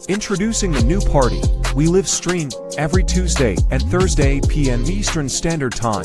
Introducing the new party, We Live stream, every Tuesday and Thursday p.m. Eastern Standard Time.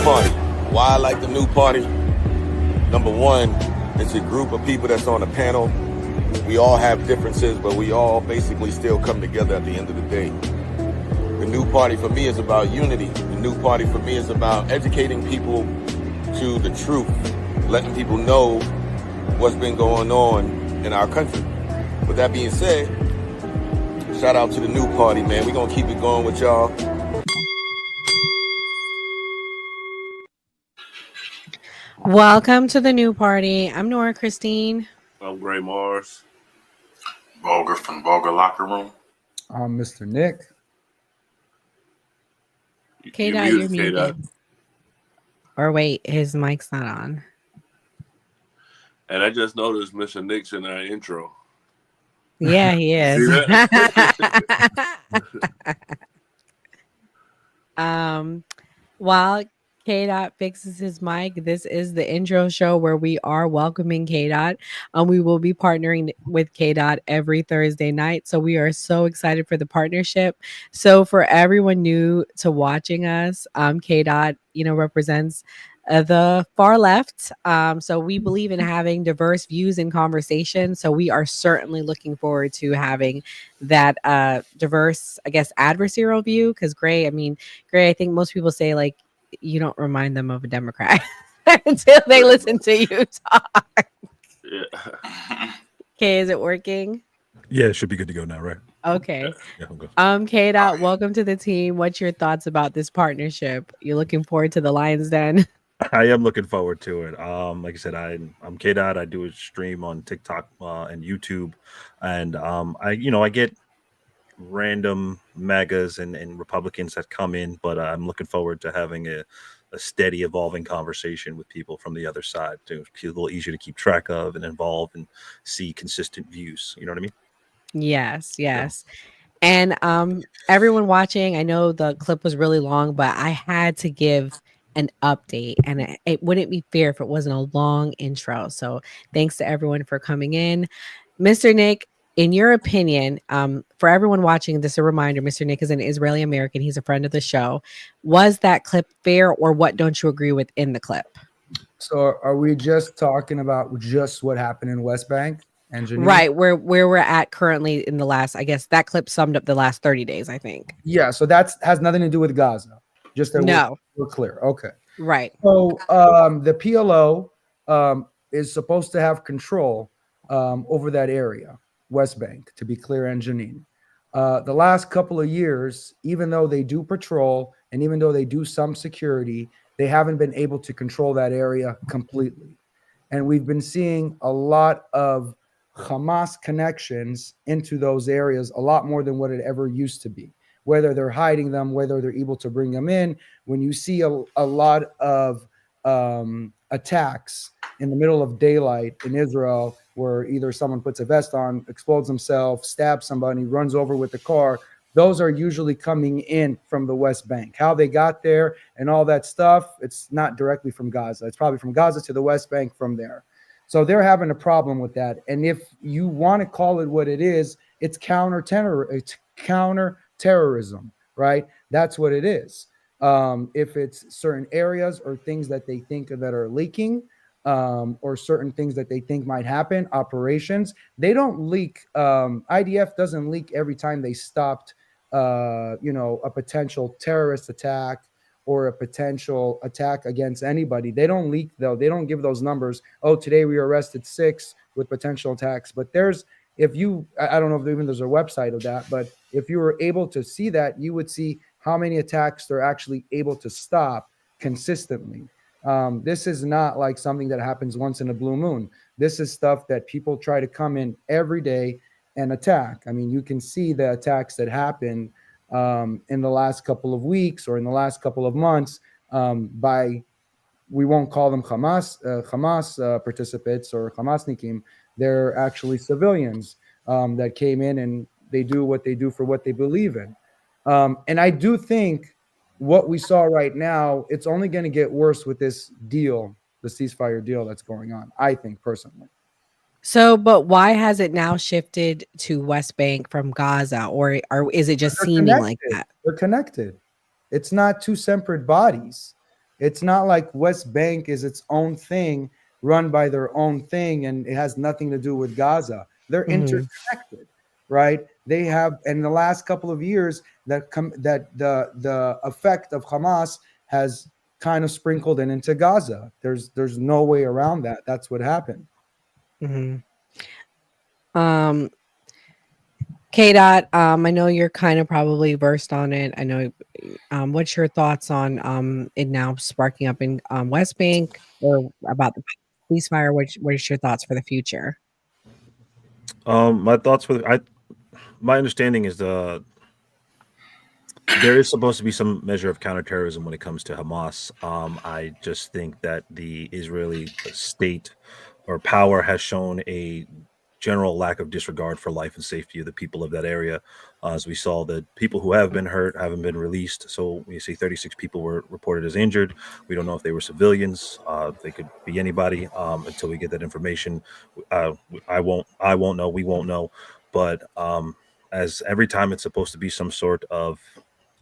party. Why I like the new party? Number one, it's a group of people that's on a panel. We all have differences, but we all basically still come together at the end of the day. The new party for me is about unity. The new party for me is about educating people to the truth, letting people know what's been going on in our country. With that being said, shout out to the new party, man. We're going to keep it going with y'all. Welcome to the new party. I'm Nora Christine. I'm Gray Mars. Vulgar from Vulgar Locker Room. I'm Mr. Nick. K-Dot, you're muted. Or wait, his mic's not on. And I just noticed Mr. Nick's in our intro. Yeah, he is. While K-Dot fixes his mic, this is the intro show where we are welcoming K-Dot. We will be partnering with K-Dot every Thursday night. So we are so excited for the partnership. So for everyone new to watching us, K-Dot, represents the far left. So we believe in having diverse views and conversation. So we are certainly looking forward to having that diverse, I guess, adversarial view. Because Gray, I think most people say like, you don't remind them of a Democrat until they listen to you talk. Yeah. Okay, is it working? Yeah, it should be good to go now, right? Okay. Yeah, I'm good. K-Dot, welcome to the team. What's your thoughts about this partnership? You're looking forward to the Lions Den? I am looking forward to it. Like I said, I'm K-Dot. I do a stream on TikTok and YouTube, and I get random MAGAs and Republicans that come in, but I'm looking forward to having a steady, evolving conversation with people from the other side to be a little easier to keep track of and involve and see consistent views. You know what I mean? Yes. And everyone watching, I know the clip was really long, but I had to give an update, and it wouldn't be fair if it wasn't a long intro. So thanks to everyone for coming in. Mr. Nick, in your opinion, for everyone watching, this is a reminder, Mr. Nick is an Israeli American. He's a friend of the show. Was that clip fair, or what don't you agree with in the clip? So are we just talking about just what happened in West Bank and Geneva? Right, where we're at currently in the last, I guess that clip summed up the last 30 days, I think. Yeah, so that has nothing to do with Gaza. Just that we're clear. Okay. Right. So the PLO is supposed to have control over that area, West Bank, to be clear, and Jenin. The last couple of years, even though they do patrol and even though they do some security, they haven't been able to control that area completely. And we've been seeing a lot of Hamas connections into those areas, a lot more than what it ever used to be. Whether they're hiding them, whether they're able to bring them in. When you see a lot of attacks in the middle of daylight in Israel, where either someone puts a vest on, explodes himself, stabs somebody, runs over with the car, those are usually coming in from the West Bank. How they got there and all that stuff, it's not directly from Gaza. It's probably from Gaza to the West Bank from there. So they're having a problem with that. And if you want to call it what it is, it's counter-terrorism, right? That's what it is. If it's certain areas or things that they think that are leaking, or certain things that they think might happen, operations, they don't leak. IDF doesn't leak every time they stopped, a potential terrorist attack or a potential attack against anybody. They don't leak, though. They don't give those numbers. Oh, today we arrested 6 with potential attacks. But I don't know if even there's a website of that, but if you were able to see that, you would see how many attacks they're actually able to stop consistently. This is not like something that happens once in a blue moon. This is stuff that people try to come in every day and attack. I mean, you can see the attacks that happen in the last couple of weeks or in the last couple of months we won't call them Hamas participants or Hamasnikim. They're actually civilians that came in and they do what they do for what they believe in. And I do think what we saw right now, it's only going to get worse with this deal, the ceasefire deal that's going on, I think personally. So, but why has it now shifted to West Bank from Gaza, or is it just seeming like that? They're connected. It's not two separate bodies. It's not like West Bank is its own thing, run by their own thing, and it has nothing to do with Gaza. They're interconnected, right? They have, in the last couple of years, that the effect of Hamas has kind of sprinkled into Gaza. There's no way around that. That's what happened. K Dot, I know you're kind of probably versed on it. I know. What's your thoughts on it now sparking up in West Bank, or about the ceasefire? What is your thoughts for the future? My thoughts my understanding is there is supposed to be some measure of counterterrorism when it comes to Hamas. I just think that the Israeli state or power has shown a general lack of disregard for life and safety of the people of that area. As we saw, the people who have been hurt haven't been released. So we see 36 people were reported as injured. We don't know if they were civilians. They could be anybody until we get that information. I won't know. We won't know. But as every time it's supposed to be some sort of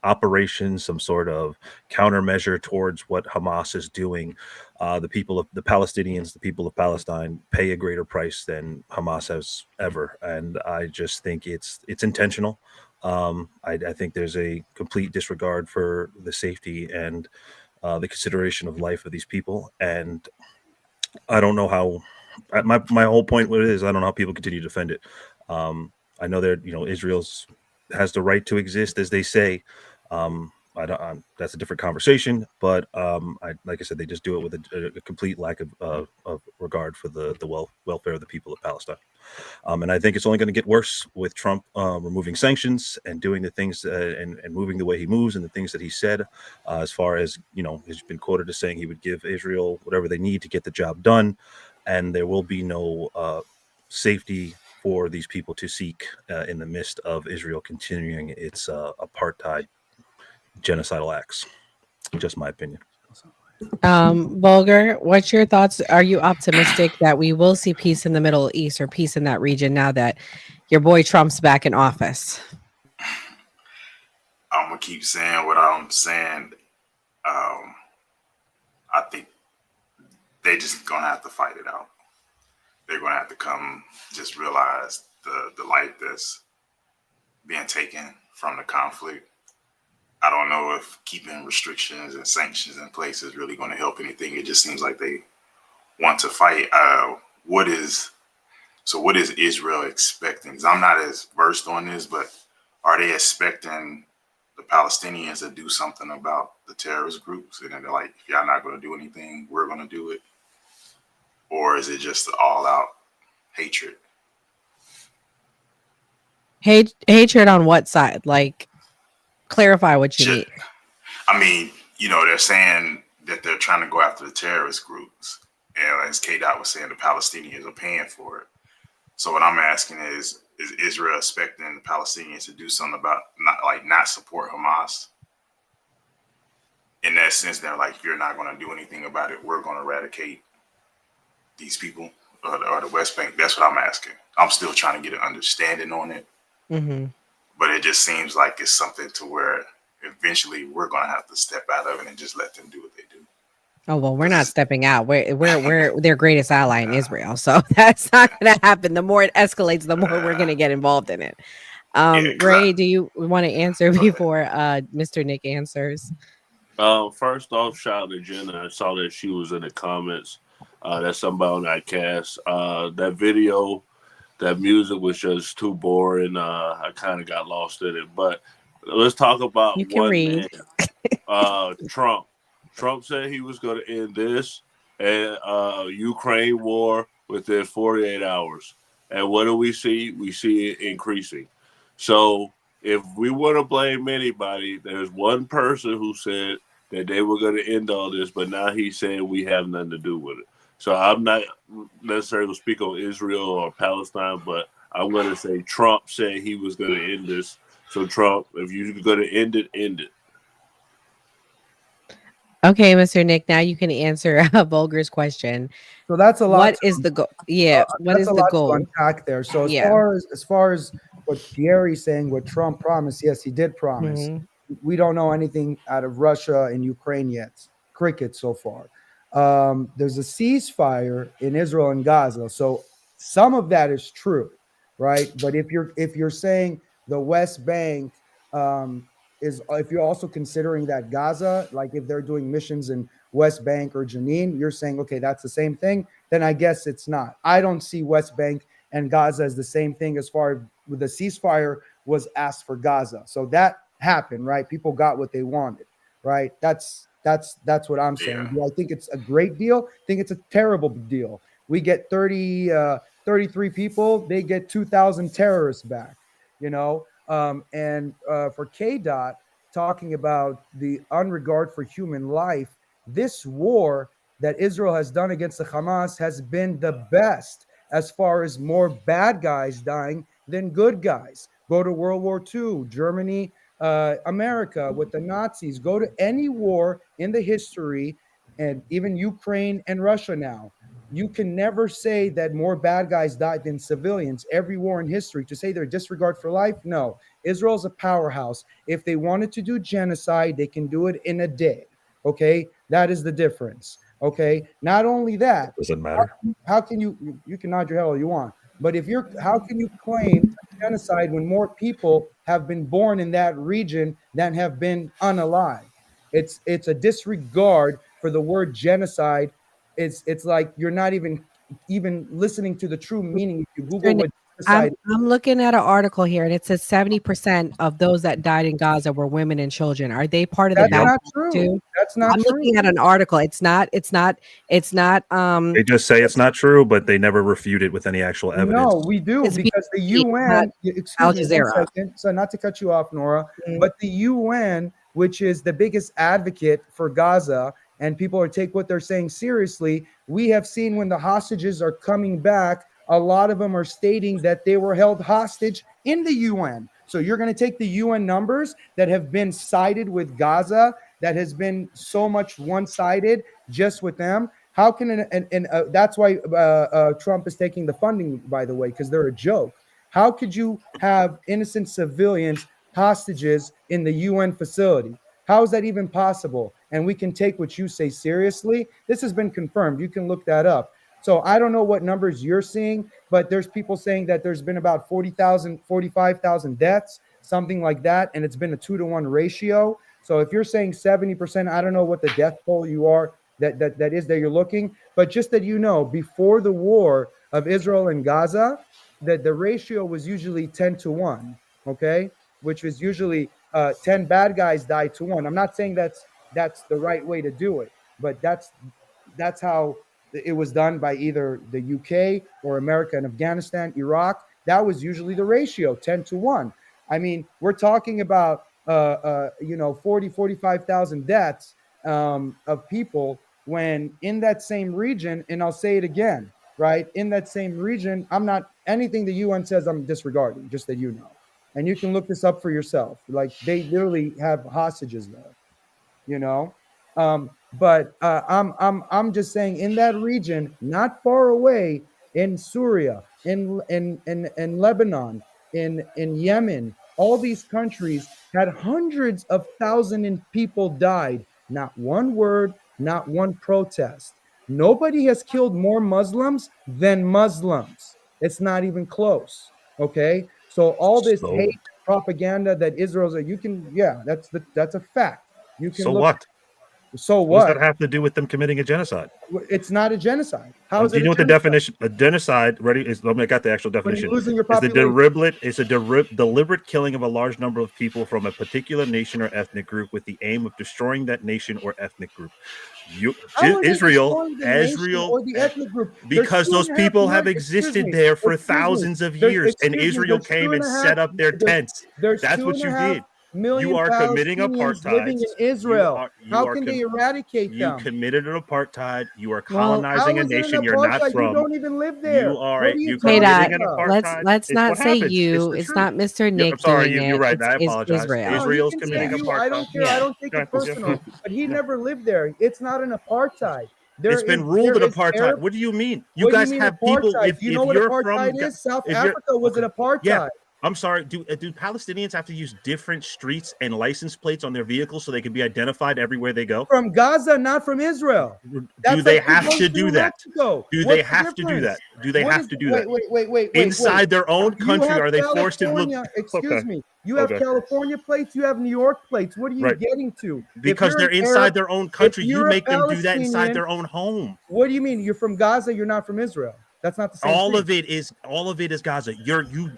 operation, some sort of countermeasure towards what Hamas is doing, the Palestinians, the people of Palestine pay a greater price than Hamas has ever. And I just think it's intentional. I think there's a complete disregard for the safety and the consideration of life of these people. And I don't know how, my whole point with it is, I don't know how people continue to defend it. I know that, Israel's has the right to exist, as they say. That's a different conversation, but like I said, they just do it with a complete lack of regard for the welfare of the people of Palestine. And I think it's only going to get worse with Trump removing sanctions and doing the things and moving the way he moves and the things that he said, as far as, he's been quoted as saying he would give Israel whatever they need to get the job done. And there will be no safety for these people to seek in the midst of Israel continuing its apartheid genocidal acts. Just my opinion. Bulger, what's your thoughts? Are you optimistic that we will see peace in the Middle East or peace in that region now that your boy Trump's back in office? I'm gonna keep saying what I'm saying. I think they just gonna have to fight it out. They're gonna have to just realize the light that's being taken from the conflict. I don't know if keeping restrictions and sanctions in place is really going to help anything. It just seems like they want to fight. What is Israel expecting? 'Cause I'm not as versed on this, but are they expecting the Palestinians to do something about the terrorist groups? And they're like, if y'all not going to do anything, we're going to do it. Or is it just all out hatred? Hatred on what side? Like, clarify what you mean. I mean, they're saying that they're trying to go after the terrorist groups. And as K-Dot was saying, the Palestinians are paying for it. So what I'm asking is Israel expecting the Palestinians to do something about not support Hamas? In that sense, they're like, if you're not going to do anything about it, we're going to eradicate these people or the West Bank. That's what I'm asking. I'm still trying to get an understanding on it. Mm-hmm. But it just seems like it's something to where eventually we're going to have to step out of it and just let them do what they do. Oh, well, we're not stepping out. We're their greatest ally in Israel. So that's not going to happen. The more it escalates, the more we're going to get involved in it. Ray, do you want to answer before Mr. Nick answers? First off, shout out to Jenna. I saw that she was in the comments. That's somebody on that cast. That video, that music was just too boring. I kind of got lost in it. But let's talk about one man. Trump. Trump said he was going to end this and Ukraine war within 48 hours. And what do we see? We see it increasing. So if we want to blame anybody, there's one person who said that they were going to end all this, but now he's saying we have nothing to do with it. So I'm not necessarily going to speak on Israel or Palestine, but I'm going to say Trump said he was going to end this. So Trump, if you're going to end it, end it. Okay, Mr. Nick, now you can answer Bulger's question. So that's a lot. What is the goal? Yeah, what is the goal? To unpack there. So as far as what Thierry's saying, what Trump promised, yes, he did promise. Mm-hmm. We don't know anything out of Russia and Ukraine yet, crickets so far. There's a ceasefire in Israel and Gaza, so some of that is true, right? But if you're saying the West Bank if you're also considering that Gaza, like if they're doing missions in West Bank or Jenin, you're saying, okay, that's the same thing, then I guess it's not. I don't see West Bank and Gaza as the same thing as far as the ceasefire was asked for Gaza. So that happened, right? People got what they wanted, right? That's what I'm saying. Yeah. Do I think it's a great deal? I think it's a terrible deal. We get 33 people, they get 2,000 terrorists back, you know? And for KDOT, talking about the unregard for human life, this war that Israel has done against the Hamas has been the best as far as more bad guys dying than good guys. Go to World War II, Germany, America with the Nazis. Go to any war in the history, and even Ukraine and Russia now. You can never say that more bad guys died than civilians. Every war in history, to say they're disregard for life, no. Israel's a powerhouse. If they wanted to do genocide, they can do it in a day. Okay, that is the difference. Okay, not only that, Doesn't matter. how can you can nod your head all you want, but how can you claim genocide when more people have been born in that region than have been unalived? It's a disregard for the word genocide. It's like you're not even listening to the true meaning. If you Google what genocide, I'm looking at an article here, and it says 70% of those that died in Gaza were women and children. Are they part of the that's bad not guys true. too? That's not I'm true. looking at an article. It's not. They just say it's not true, but they never refute it with any actual evidence. No, we do, It's because the BBC, UN, Al excuse me Jazeera. 1 second, so not to cut you off, Nora, Mhm. but the UN, which is the biggest advocate for Gaza, and people take what they're saying seriously, we have seen when the hostages are coming back, a lot of them are stating that they were held hostage in the UN. So you're going to take the UN numbers that have been sided with Gaza, that has been so much one-sided just with them. How can that's why Trump is taking the funding, by the way, because they're a joke. How could you have innocent civilians hostages in the UN facility? How is that even possible? And we can take what you say seriously. This has been confirmed. You can look that up. So I don't know what numbers you're seeing, but there's people saying that there's been about 40,000, 45,000 deaths, something like that. And it's been a 2-to-1 ratio. So if you're saying 70%, I don't know what the death toll you are that is that you're looking. But just that you know, before the war of Israel and Gaza, that the ratio was usually 10-to-1, okay? Which was usually 10 bad guys died to 1. I'm not saying that's the right way to do it, but that's how it was done by either the UK or America and Afghanistan, Iraq. That was usually the ratio, 10-to-1. I mean, we're talking about 45,000 deaths of people, when in that same region, and I'll say it again, right? In that same region, I'm not anything the UN says I'm disregarding, just that you know. And you can look this up for yourself. Like, they literally have hostages there, you know. But I'm just saying, in that region, not far away, in Syria, in Lebanon, in Yemen, all these countries had hundreds of thousands of people died. Not one word, not one protest. Nobody has killed more Muslims than Muslims. It's not even close. Okay, so all this So- hate propaganda that Israel's, that's a fact. You can So look. what? So What does what? that have to do with them committing a genocide? It's not a genocide. How is Do it? you know what the definition? A genocide. Ready? I got the actual When definition. you're losing your It's the population. deliberate killing of a large number of people from a particular nation or ethnic group with the aim of destroying that nation or ethnic group. How are they Israel, destroying the nation or the ethnic group? There's because those 2.5 people have million- excuse existed me, there for excuse me. thousands of There's- years, and excuse me, Israel there's came and 2.5 set up their tents. There's That's what you 2.5 did. million You are committing Palestinians apartheid. living in Israel. You How are can they eradicate You them? committed an apartheid. You are Well, colonizing How a is it an nation you're not apartheid? You from. don't even live there. You are What are you you Hey, talking committing an about? apartheid. let's It's not what say happens. you. the It's truth. not Mr. Yeah, Nick I'm sorry. doing You're it. right. I It's apologize. Israel. No, he Israel's can say committing you. I don't apartheid. care. I don't take Yeah. it personal. But he never lived there. It's not an apartheid. It's been ruled an apartheid. Arab. What do you mean? You What do you guys mean have people. apartheid? Do you know what you're from, apartheid is? South Africa was an yeah, apartheid. I'm sorry. Do Palestinians have to use different streets and license plates on their vehicles so they can be identified everywhere they go? From Gaza, not from Israel. Do they have to do that? Mexico. Do What's they the have to do that? difference? Do they What have is- to do that? Wait. Inside their own You country, have are they forced to look? California- Excuse Okay. me. You have Okay. California plates. You have New York plates. What are you Right. getting to? If Because you're they're an inside Arab- their own country. if You you're a make them do that inside Palestinian- their own home. What do you mean? You're from Gaza. You're not from Israel. That's not the same All thing. of it is Gaza.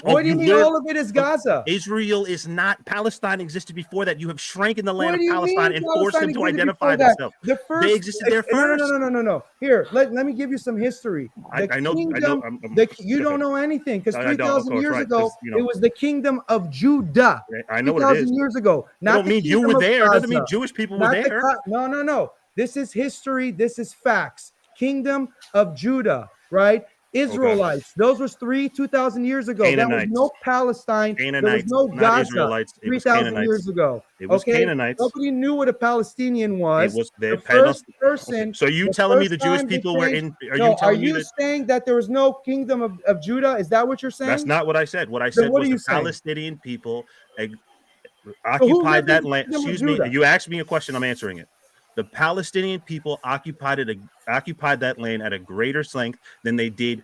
What do you mean all of it is Gaza? Israel is not. Palestine existed before that. You have shrank in the land What of do you Palestine mean and forced them to Palestine existed identify before that? themselves. The first, They existed there first. No. Here, let me give you some history. I know. You don't know anything because I don't, of 3,000 course, years right, ago, 'cause, you know. it was the kingdom of Judah. I know what it is. 3,000 years ago. That Not don't the mean you kingdom were of there. It doesn't mean Gaza. Jewish people were Not the there. No. This is history. This is facts. Kingdom of Judah, right? Israelites. Those was 2,000 years ago. That was Canaanites. no Palestine. There was Canaanites, no not Gaza. Israelites. It was 3,000 Canaanites. years ago. It was Okay? Canaanites. Nobody knew what a Palestinian was. It was the their first person. Okay. So you the telling me first the Jewish time they people were came- in? Are No, you telling me that? saying that there was no kingdom of Judah? Is that what you're saying? That's not what I said. What I Then said what was are you the saying? Palestinian people lived occupied in that the land. kingdom of Excuse me. Judah? You asked me a question. I'm answering it. The Palestinian people occupied that land at a greater length than they did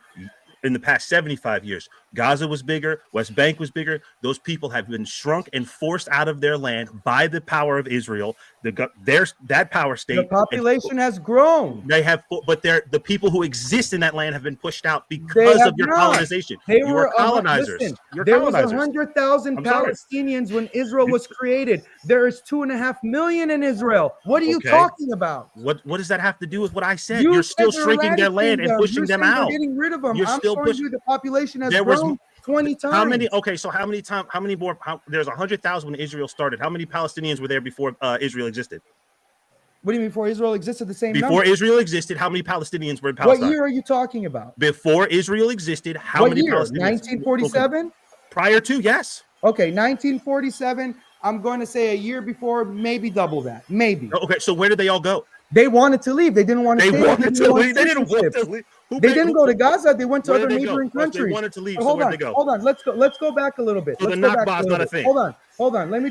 in the past 75 years. Gaza was bigger. West Bank was bigger. Those people have been shrunk and forced out of their land by the power of Israel. That power state. The population has grown. They have, but the people who exist in that land have been pushed out They because have of your not. colonization. They You were are colonizers. Listen, You're there was colonizers. 100,000 I'm sorry. Palestinians when Israel was created. There is 2.5 million in Israel. What are you Okay. talking about? What does that have to do with what I said? You You're said still they're shrinking their land eradicating and pushing You're them saying they're out. getting rid of them. You're I'm still showing you the population has There was grown 20 times. How many? Okay, so how many times? How many more? There's 100,000 when Israel started. How many Palestinians were there before Israel existed? What do you mean before Israel existed? The same Before number? Israel existed, how many Palestinians were in What Palestine? year are you talking about? Before Israel existed, how What many year? Palestinians? 1947? Okay. Prior to, yes. Okay, 1947. I'm going to say a year before, maybe double that. Maybe. Okay, so where did they all go? They wanted to leave. They didn't want to They stay. wanted to leave. They didn't want to leave. They didn't go to Gaza. They went to Where other did they go? neighboring Well, if they countries. wanted to leave, But so where'd they go? Hold on. Let's go back a little bit. So Let's the go back Nakba is little not a bit. thing. Hold on. Let me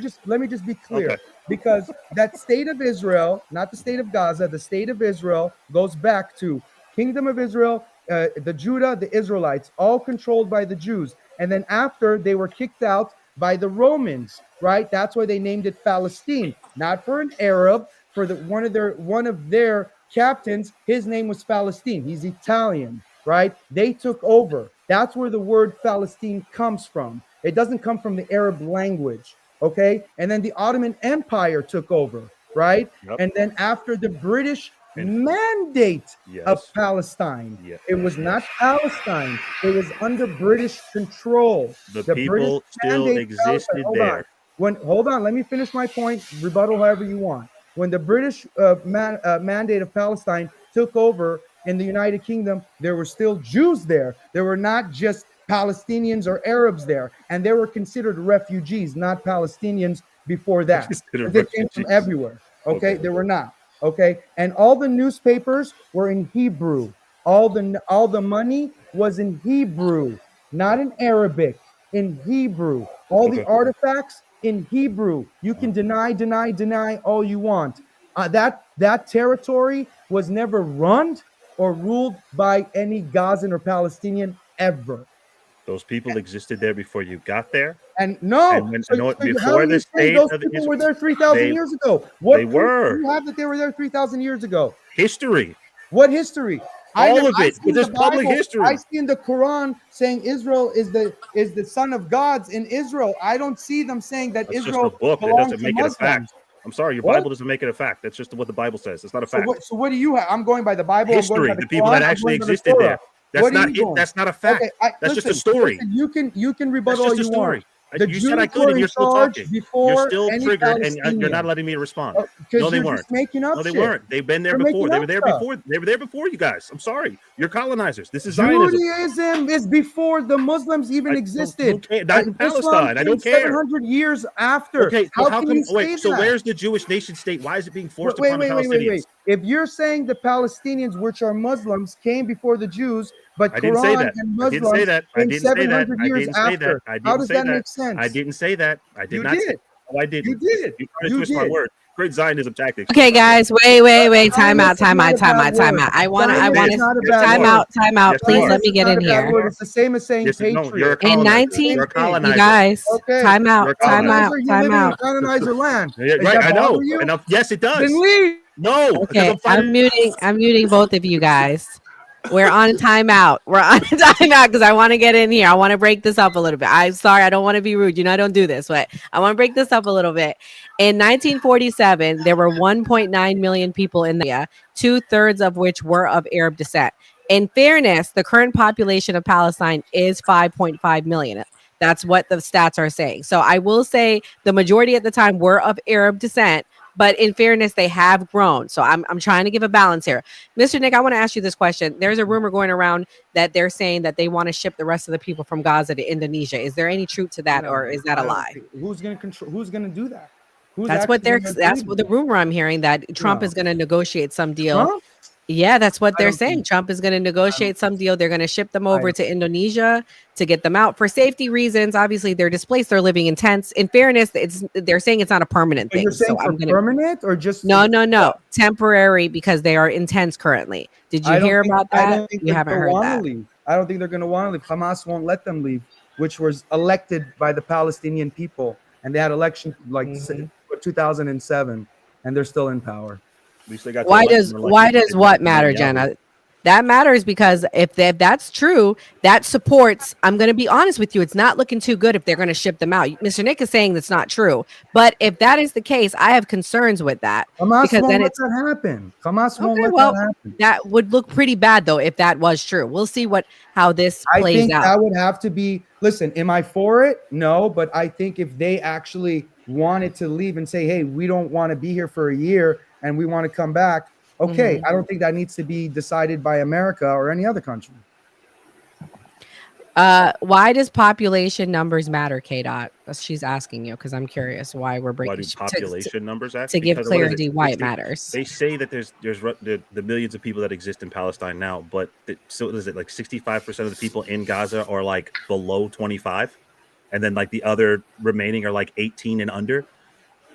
just be clear. Okay. Because that state of Israel, not the state of Gaza, the state of Israel goes back to Kingdom of Israel, the Judah, the Israelites, all controlled by the Jews. And then after they were kicked out by the Romans, right? That's why they named it Palestine, not for an Arab, for one of their captains. His name was Palestine. He's Italian, right? They took over. That's where the word Palestine comes from. It doesn't come from the Arab language. Okay, and then the Ottoman Empire took over, right? Yep. And then after the British mandate of Yes. Palestine, Yeah. it was not Palestine; it was under British control. The British people still mandate of existed Palestine- there. Hold on, let me finish my point. Rebuttal however you want. When the British mandate of Palestine took over in the United Kingdom, there were still Jews there. There were not just Palestinians or Arabs there, and they were considered refugees, not Palestinians before that. Considered They came from refugees. everywhere. Okay, Okay. they were not. Okay, and all the newspapers were in Hebrew. All the money was in Hebrew, not in Arabic. In Hebrew. All the Okay. artifacts in Hebrew. You can deny all you want. That territory was never run or ruled by any Gazan or Palestinian ever. Those people existed there before you got there. And no, And when- no, how before do the you say state those of people Israel- were there 3,000 they- years ago. What they proof were. do you have that they were there 3,000 years ago? History. What history? All of I it. see But in there's the public Bible- history. I see in the Quran saying Israel is the son of gods in Israel. I don't see them saying that That's just Israel a book. That belongs doesn't to make it a Muslims. fact. I'm sorry, your What? Bible doesn't make it a fact. That's just what the Bible says. It's not a So fact. what do you have? I'm going by the Bible. I'm History. going by The people that Quran, I'm actually going by the existed Torah. there. That's What are not you it. doing? That's not a fact. Okay, That's just a story. Listen, you can rebut That's all just a you story. want. The You said I Jews could, were and in you're still charge talking. before You're still any triggered, and you're Palestinian. not letting me respond. Because No, they you're weren't. just making up No, they shit. weren't. They've been there You're before. making They up were there stuff. before. They were there before you guys. I'm sorry. You're colonizers. This is Zionism. Judaism is before the Muslims even Who existed. cares? Not in And Palestine. Islam I don't came care. 700 years after. Okay, so how how can come? you say Wait, so that? where's the Jewish nation state? Why is it being forced Wait, upon the wait, Palestinians? if you're saying the Palestinians, which are Muslims, came before the Jews, but I didn't say Quran that. and I didn't say Muslims that. I came didn't say that. 700 I years didn't say that. after, I how didn't does say that that. make sense? I didn't say that. I did You not say. did. No, I didn't. You did. You trying to You twist my did. word. Great Zionism tactics. Okay, guys, wait. Time out. Zionist is not a bad word. I want Zionist is to not a bad time word. out. Yes, you Please are. let me Zionist is get not in a bad here. word. It's the same as saying Yes, no, you're a patriot. In colonizer. 19, You're a you colonizer. guys, Okay. time out. You're a colonizer. Colonizer, you Time live in out. colonizer land. Yeah, Does right. that I know. bother you? And yes, it does. Then leave. No, because Okay, I'm fighting. I'm muting both of you guys. We're on timeout. We're on timeout because I want to get in here. I want to break this up a little bit. I'm sorry, I don't want to be rude. You know, I don't do this, but I want to break this up a little bit. In 1947, there were 1.9 million people in the area, 2/3 of which were of Arab descent. In fairness, the current population of Palestine is 5.5 million. That's what the stats are saying. So I will say the majority at the time were of Arab descent, but in fairness, they have grown. So I'm trying to give a balance here. Mr. Nick, I want to ask you this question. There's a rumor going around that they're saying that they want to ship the rest of the people from Gaza to Indonesia. Is there any truth to that, No, or is that I a don't lie? think- Who's going to control? Who's going to do that? Who's That's what actually going to that's do what that? the rumor I'm hearing, that Trump No. is going to negotiate some deal. Trump? Yeah, that's what I they're don't saying. think. Trump is going to negotiate some deal. They're going to ship them I over to Indonesia to get them out for safety reasons. Obviously, they're displaced. They're living in tents. In fairness, they're saying it's not a permanent But you're thing. So saying for I'm going to permanent or just no, temporary because they are in tents currently. Did you hear about I that? don't think You they're haven't going to heard want to that. leave. I don't think they're going to want to leave. Hamas won't let them leave, which was elected by the Palestinian people, and they had election like 2007, and they're still in power. At least they got to Why elect does someone like what matter, Netanyahu. Jenna? That matters because if that's true, that supports. I'm going to be honest with you. It's not looking too good if they're going to ship them out. Mr. Nick is saying that's not true, but if that is the case, I have concerns with that Hamas because won't then let it's that happen. Hamas won't okay. let Well, that happen. that would look pretty bad though if that was true. We'll see how this I plays think out. that would have to be. Listen, am I for it? No, but I think if they actually wanted to leave and say, "Hey, we don't want to be here for a year and we want to come back," okay. I don't think that needs to be decided by America or any other country. Why does population numbers matter, K. Dot? She's asking you because I'm curious why we're Why breaking do population numbers act? to give Because what is clarity why it They- matters. They say that there's the millions of people that exist in Palestine now, but so is it like 65% of the people in Gaza are like below 25, and then like the other remaining are like 18 and under.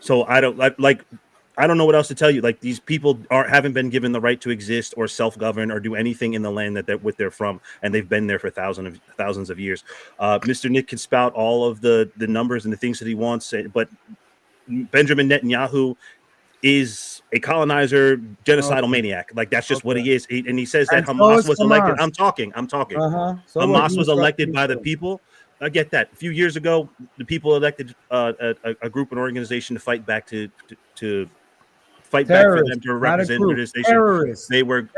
So I don't like I don't know what else to tell you. Like these people haven't been given the right to exist or self-govern or do anything in the land that they're from, and they've been there for thousands of years. Mr. Nick can spout all of the numbers and the things that he wants, but Benjamin Netanyahu is a colonizer, genocidal maniac. Like that's just what he is. And he says that And so Hamas is was elected. Hamas. I'm talking. So Hamas was elected by the people. I get that. A few years ago, the people elected a group, an organization to fight back to fight back for them to represent their nation. Terrorists. They were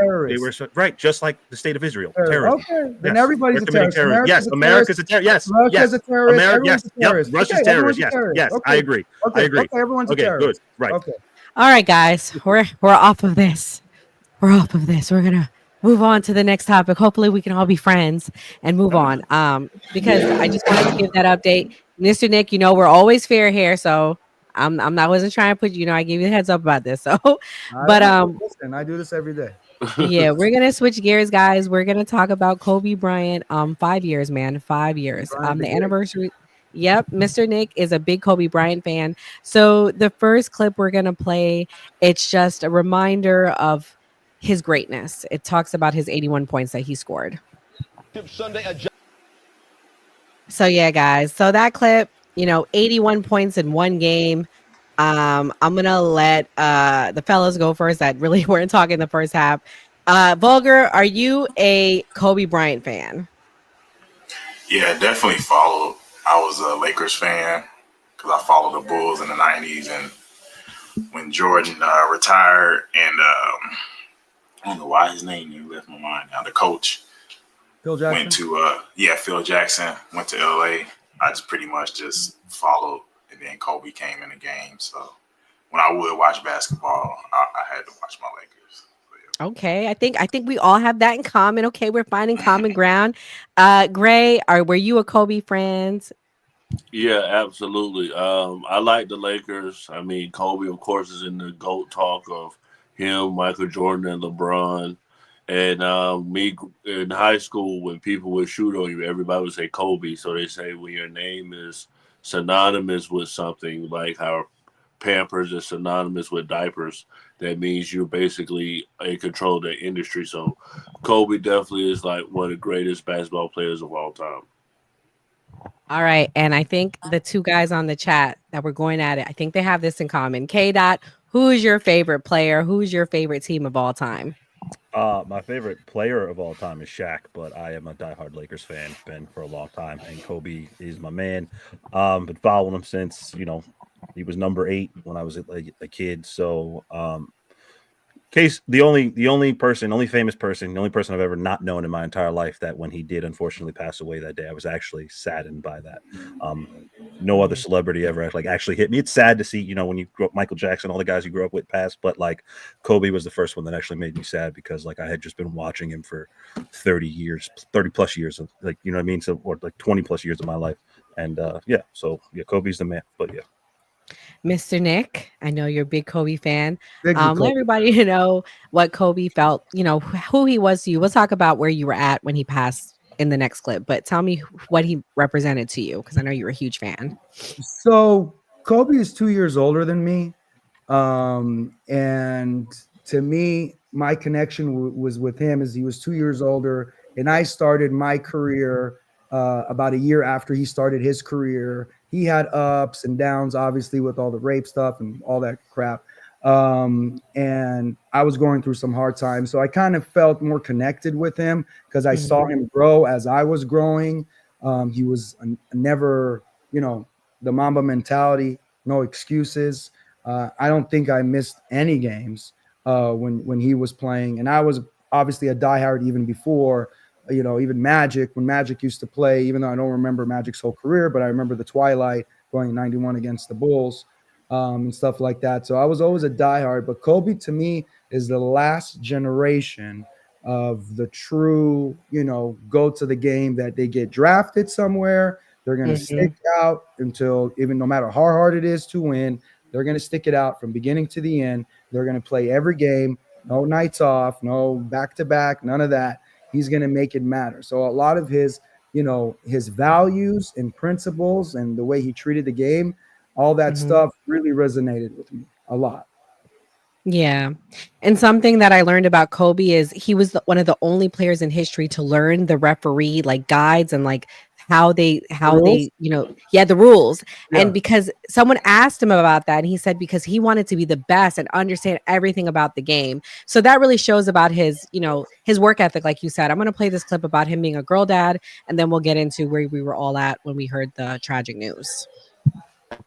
right, just like the state of Israel. Terrorists. Okay, then everybody's a terrorist. Yes, America's a terrorist. Yes, Russia's a terrorist. Yes, terrorist. Russia's Okay, terrorist. Yes, terrorist. yes, Okay. I agree. Okay. I agree. Okay, everyone's a terrorist. Good. Right. Okay. All right, guys, we're off of this. We're off of this. We're gonna move on to the next topic. Hopefully, we can all be friends and move on. Because I just wanted to give that update, Mr. Nick. You know, we're always fair here, so I wasn't trying to put I gave you the heads up about this. So, Listen, I do this every day. Yeah, we're gonna switch gears, guys. We're gonna talk about Kobe Bryant. 5 years, man, 5 years. The anniversary. Yep, Mr. Nick is a big Kobe Bryant fan. So the first clip we're gonna play, it's just a reminder of his greatness. It talks about his 81 points that he scored. So yeah, guys. So that clip, 81 points in one game. I'm gonna let the fellas go first that really weren't talking the first half. Vulgar, are you a Kobe Bryant fan? Yeah, definitely followed. I was a Lakers fan because I followed the Bulls in the 90s. And when Jordan retired, and I don't know why his name left my mind now, the coach Phil Jackson went to, Phil Jackson went to LA. I just pretty much just followed, and then Kobe came in the game. So when I would watch basketball, I had to watch my Lakers. Okay, I think we all have that in common. Okay, we're finding common ground. Gray, were you a Kobe fan? Yeah, absolutely. I like the Lakers. I mean, Kobe, of course, is in the GOAT talk of him, Michael Jordan, and LeBron. And me in high school, when people would shoot on you, everybody would say Kobe. So they say when your name is synonymous with something, like how Pampers is synonymous with diapers, that means you're basically in control of the industry. So Kobe definitely is like one of the greatest basketball players of all time. All right. And I think the two guys on the chat that were going at it, I think they have this in common. K Dot, who is your favorite player? Who's your favorite team of all time? My favorite player of all time is Shaq, but I am a diehard Lakers fan, been for a long time, and Kobe is my man. Been following him since he was number 8 when I was a kid. So the only famous person, the only person I've ever not known in my entire life that when he did unfortunately pass away that day, I was actually saddened by that. No other celebrity ever actually hit me. It's sad to see, when you grew up, Michael Jackson, all the guys you grew up with passed, but Kobe was the first one that actually made me sad because I had just been watching him for 30 plus years of you know what I mean? So, or 20 plus years of my life. And Kobe's the man, but yeah. Mr. Nick, I know you're a big Kobe fan. Big Let Kobe. everybody know what Kobe felt, who he was to you. We'll talk about where you were at when he passed in the next clip, but tell me what he represented to you, because I know you're a huge fan. So Kobe is 2 years older than me. And to me, my connection was with him as he was 2 years older. And I started my career about a year after he started his career. He had ups and downs, obviously, with all the rape stuff and all that crap. And I was going through some hard times. So I kind of felt more connected with him because I saw him grow as I was growing. He was never, the Mamba mentality, no excuses. I don't think I missed any games when he was playing. And I was obviously a diehard even before, even Magic, when Magic used to play, even though I don't remember Magic's whole career, but I remember the twilight going in 91 against the Bulls and stuff like that. So I was always a diehard. But Kobe, to me, is the last generation of the true, go to the game that they get drafted somewhere. They're going to stick out until, even no matter how hard it is to win, they're going to stick it out from beginning to the end. They're going to play every game, no nights off, no back-to-back, none of that. He's going to make it matter. So a lot of his, his values and principles and the way he treated the game, all that stuff really resonated with me a lot. Yeah. And something that I learned about Kobe is he was one of the only players in history to learn the referee guides and how they the rules. Yeah. And because someone asked him about that, and he said because he wanted to be the best and understand everything about the game. So that really shows about his his work ethic, like you said. I'm going to play this clip about him being a girl dad, and then we'll get into where we were all at when we heard the tragic news.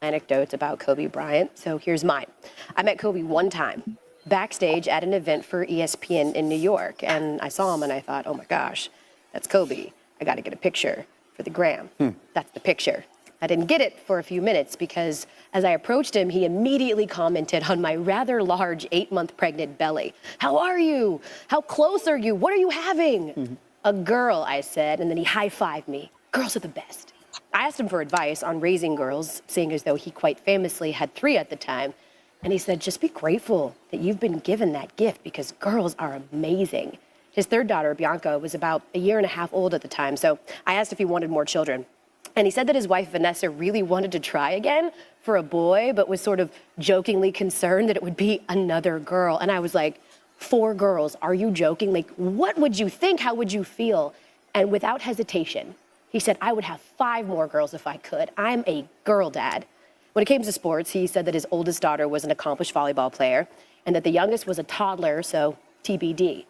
Anecdotes about Kobe Bryant. So here's mine. I met Kobe one time backstage at an event for ESPN in New York, and I saw him and I thought, oh my gosh, that's Kobe. I got to get a picture for the gram. That's the picture. I didn't get it for a few minutes because as I approached him, he immediately commented on my rather large 8-month pregnant belly. How are you? How close are you? What are you having? A girl, I said, and then he high-fived me. Girls are the best. I asked him for advice on raising girls, seeing as though he quite famously had 3 at the time. And he said, just be grateful that you've been given that gift because girls are amazing. His 3rd daughter, Bianca, was about a year and a half old at the time. So I asked if he wanted more children. And he said that his wife, Vanessa, really wanted to try again for a boy, but was sort of jokingly concerned that it would be another girl. And I was like, 4 girls, are you joking? What would you think? How would you feel? And without hesitation, he said, I would have 5 more girls if I could. I'm a girl dad. When it came to sports, he said that his oldest daughter was an accomplished volleyball player and that the youngest was a toddler, so TBD.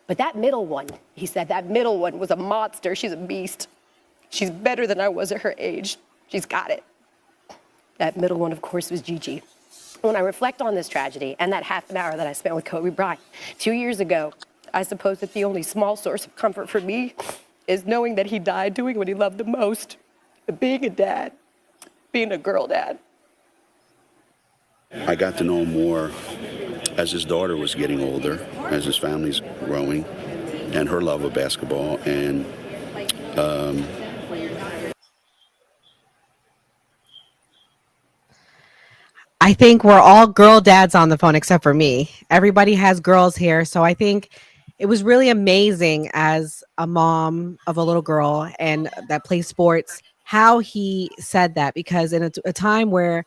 But that middle one, he said, that middle one was a monster. She's a beast. She's better than I was at her age. She's got it. That middle one, of course, was Gigi. When I reflect on this tragedy and that half an hour that I spent with Kobe Bryant 2 years ago, I suppose that the only small source of comfort for me is knowing that he died doing what he loved the most, being a dad, being a girl dad. I got to know him more as his daughter was getting older, as his family's growing, and her love of basketball. And I think we're all girl dads on the phone except for me. Everybody has girls here. So I think it was really amazing as a mom of a little girl and that plays sports, how he said that. Because in a time where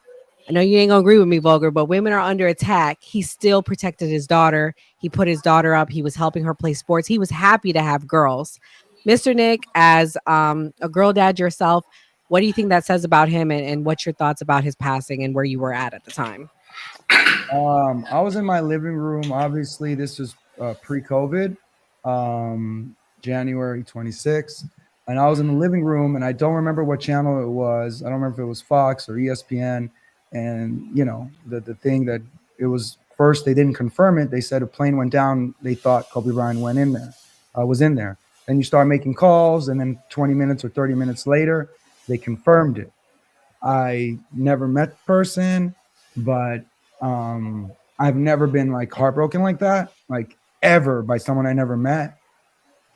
I know you ain't gonna agree with me, Vulgar, but women are under attack, he still protected his daughter. He put his daughter up. He was helping her play sports. He was happy to have girls. Mr. Nick, as a girl dad yourself, what do you think that says about him, and what's your thoughts about his passing and where you were at the time? I was in my living room. Obviously, this was pre-COVID, January 26th, and I was in the living room, and I don't remember what channel it was. I don't remember if it was Fox or ESPN. And the thing that it was first, they didn't confirm it. They said a plane went down. They thought Kobe Bryant went in there, was in there. Then you start making calls, and then 20 minutes or 30 minutes later, they confirmed it. I never met the person, but I've never been like heartbroken like that, like ever, by someone I never met.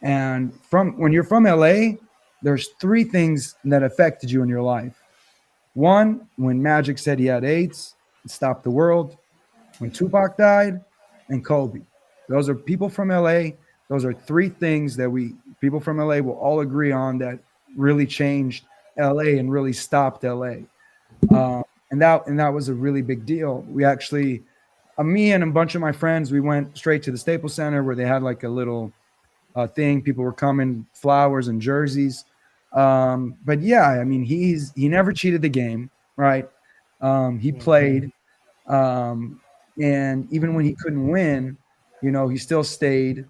And from when you're from LA, there's three things that affected you in your life. One, when Magic said he had AIDS, it stopped the world. When Tupac died, and Kobe. Those are people from LA. Those are three things that people from LA will all agree on that really changed LA and really stopped LA. And that was a really big deal. We actually, me and a bunch of my friends, we went straight to the Staples Center where they had like a little thing. People were coming, flowers and jerseys. But yeah, I mean, he never cheated the game, right? He played, and even when he couldn't win, he still stayed,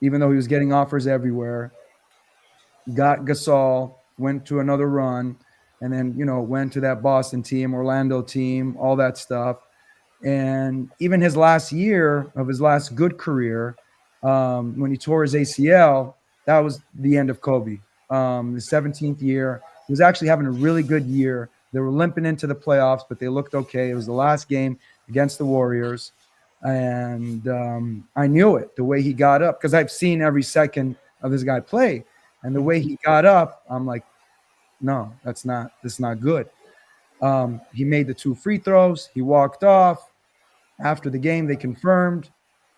even though he was getting offers everywhere. Got Gasol, went to another run, and then went to that Boston team, Orlando team, all that stuff. And even his last year of his last good career, when he tore his ACL, that was the end of Kobe. The 17th year, he was actually having a really good year. They were limping into the playoffs, but they looked okay. It was the last game against the Warriors. And I knew it, the way he got up, because I've seen every second of this guy play. And the way he got up, I'm like, no, that's not good. He made the 2 free throws. He walked off. After the game, they confirmed.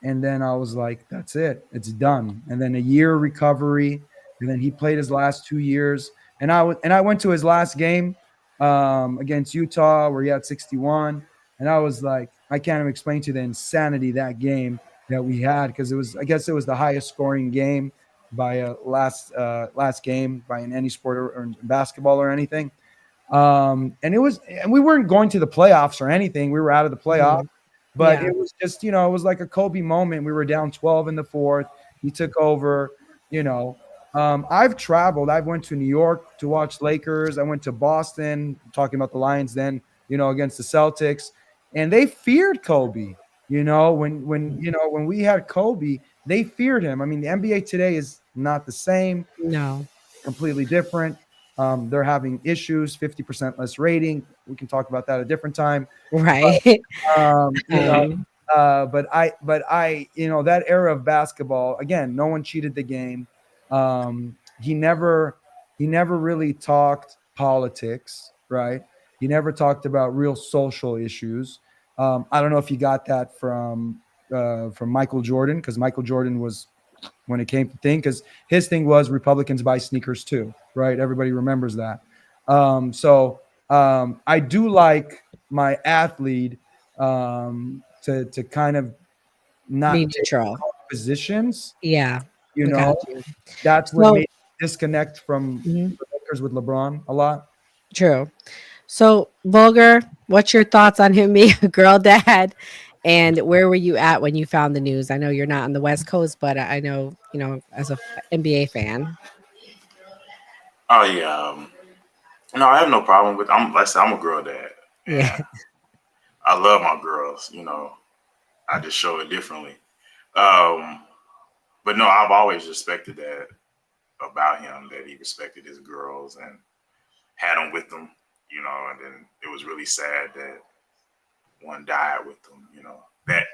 And then I was like, that's it. It's done. And then a year recovery. And then he played his last 2 years. And I went to his last game against Utah where he had 61. And I was like, I can't even explain to you the insanity that game that we had, because I guess it was the highest scoring game by last game by in any sport or basketball or anything. And we weren't going to the playoffs or anything. We were out of the playoffs, but Yeah. it was just, it was like a Kobe moment. We were down 12 in the fourth. He took over, I've traveled. I went to New York to watch Lakers. I went to Boston, talking about the Lions then, against the Celtics, and they feared Kobe. When we had Kobe, they feared him. I mean, the NBA today is not the same, No. completely different. They're having issues, 50% less rating. We can talk about that a different time. Right. But, but I, that era of basketball, again, no one cheated the game. He never really talked politics, right? He never talked about real social issues. I don't know if you got that from Michael Jordan, because Michael Jordan was, when it came to thing, because his thing was Republicans buy sneakers too, right? Everybody remembers that. I do like my athlete to kind of Be not take neutral. positions. Yeah. I got you. That's what So made disconnect from mhm, the Lakers with LeBron a lot. true. So Vulgar, what's your thoughts on him being a girl dad? And where were you at when you found the news? I know you're not on the West Coast, but I know, as a NBA fan. Oh yeah. No, I have no problem with. Like I said, I'm a girl dad, Yeah. and I love my girls. I just show it differently. Um, but no, I've always respected that about him, that he respected his girls and had them with him. And then it was really sad that one died with them.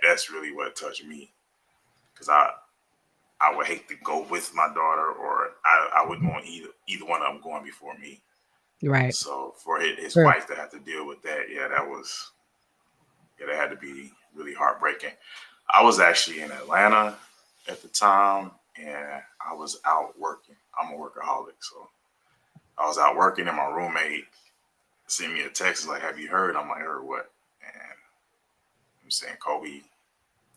That's really what touched me, because I would hate to go with my daughter, or I wouldn't want either one of them going before me. Right. So for his True. wife to have to deal with that, yeah, that was. that had to be really heartbreaking. I was actually in Atlanta at the time, and I was out working. I'm a workaholic, so I was out working, and my roommate sent me a text like, "Have you heard?" I'm like, "Heard what?" And I'm saying Kobe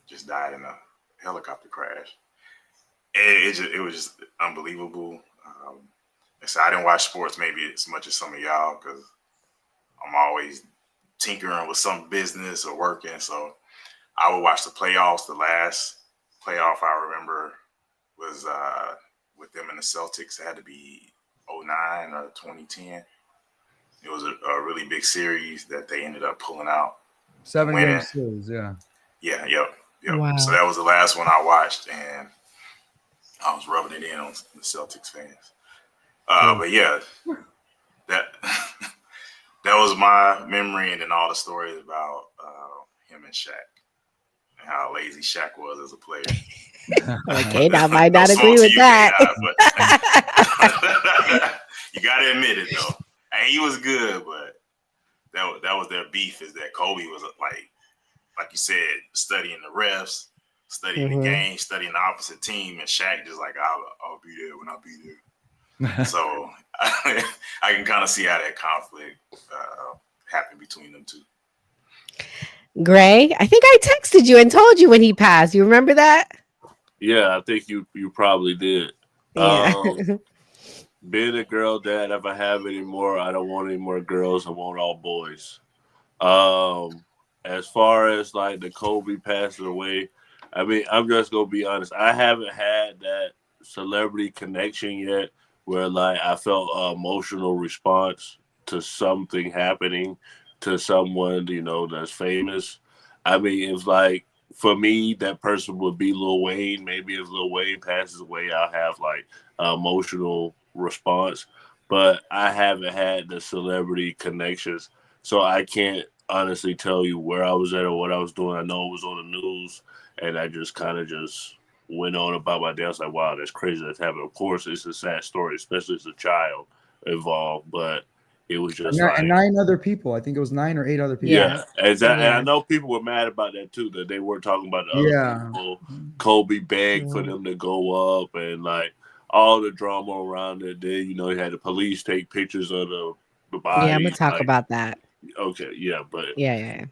just died in a helicopter crash. It was just unbelievable. So I didn't watch sports maybe as much as some of y'all because I'm always tinkering with some business or working. So I would watch the playoffs. The last playoff I remember was with them and the Celtics. It had to be 09 or 2010. It was a really big series that they ended up pulling out. 7-game series, yeah. Yeah, yep. Wow. So that was the last one I watched, and I was rubbing it in on the Celtics fans. But yeah, that that was my memory, and then all the stories about him and Shaq and how lazy Shaq was as a player. Okay, I might not agree with that. But you gotta admit it though. Hey, he was good, but that was their beef, is that Kobe was like you said, studying the refs, studying the game, studying the opposite team, and Shaq just like, I'll be there when I'll be there. So I can kind of see how that conflict happened between them two. Gray, I think I texted you and told you when he passed. You remember that? Yeah, I think you probably did. Yeah. Being a girl dad, if I have any more, I don't want any more girls. I want all boys. As far as like the Kobe passing away, I mean, I'm just gonna be honest. I haven't had that celebrity connection yet, where like I felt an emotional response to something happening to someone that's famous. I mean, it's like for me, that person would be Lil Wayne. Maybe if Lil Wayne passes away, I'll have like an emotional response. But I haven't had the celebrity connections, so I can't honestly tell you where I was at or what I was doing. I know it was on the news, and I just kind of just went on about my day. I was like, wow, that's crazy that's happened. Of course, it's a sad story, especially as a child involved, but it was just and 9 other people. I think it was 9 or 8 other people. Yeah, exactly. And I know people were mad about that too, that they were talking about the other people. Kobe begged for them to go up, and like all the drama around it. Then you had the police take pictures of the body. Yeah, I'm gonna talk about that. Okay, yeah, but yeah.